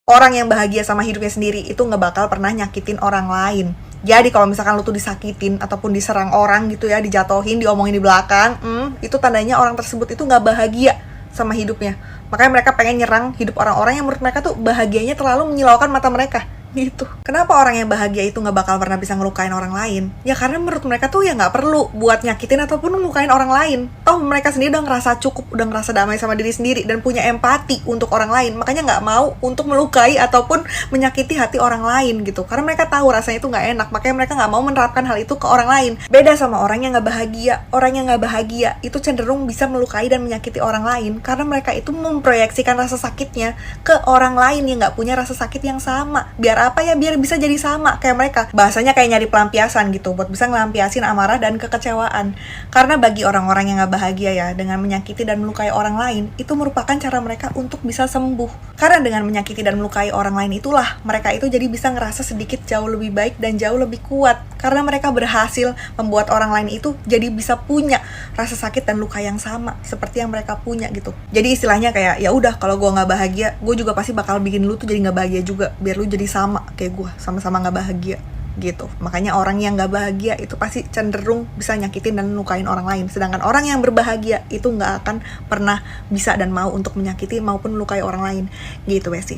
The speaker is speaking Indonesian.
Orang yang bahagia sama hidupnya sendiri itu nggak bakal pernah nyakitin orang lain. Jadi kalau misalkan lu tuh disakitin ataupun diserang orang gitu ya, dijatohin, diomongin di belakang, itu tandanya orang tersebut itu nggak bahagia sama hidupnya. Makanya mereka pengen nyerang hidup orang-orang yang menurut mereka tuh bahagianya terlalu menyilaukan mata mereka. Gitu. Kenapa orang yang bahagia itu nggak bakal pernah bisa ngelukain orang lain? Ya karena menurut mereka tuh ya nggak perlu buat nyakitin ataupun ngelukain orang lain. Toh mereka sendiri udah ngerasa cukup, udah ngerasa damai sama diri sendiri dan punya empati untuk orang lain. Makanya nggak mau untuk melukai ataupun menyakiti hati orang lain gitu. Karena mereka tahu rasanya itu nggak enak. Makanya mereka nggak mau menerapkan hal itu ke orang lain. Beda sama orang yang nggak bahagia. Orang yang nggak bahagia itu cenderung bisa melukai dan menyakiti orang lain karena mereka itu memproyeksikan rasa sakitnya ke orang lain yang nggak punya rasa sakit yang sama. Biar apa ya, biar bisa jadi sama kayak mereka. Bahasanya kayak nyari pelampiasan gitu, buat bisa ngelampiasin amarah dan kekecewaan. Karena bagi orang-orang yang gak bahagia ya, dengan menyakiti dan melukai orang lain, itu merupakan cara mereka untuk bisa sembuh. Karena dengan menyakiti dan melukai orang lain itulah, mereka itu jadi bisa ngerasa sedikit jauh lebih baik dan jauh lebih kuat. Karena mereka berhasil membuat orang lain itu jadi bisa punya rasa sakit dan luka yang sama seperti yang mereka punya gitu. Jadi istilahnya kayak, ya udah kalau gue gak bahagia, gue juga pasti bakal bikin lu tuh jadi gak bahagia juga, biar lu jadi sama kayak gue, sama-sama gak bahagia gitu. Makanya orang yang gak bahagia itu pasti cenderung bisa nyakitin dan melukain orang lain. Sedangkan orang yang berbahagia itu gak akan pernah bisa dan mau untuk menyakiti maupun melukai orang lain gitu, Besti.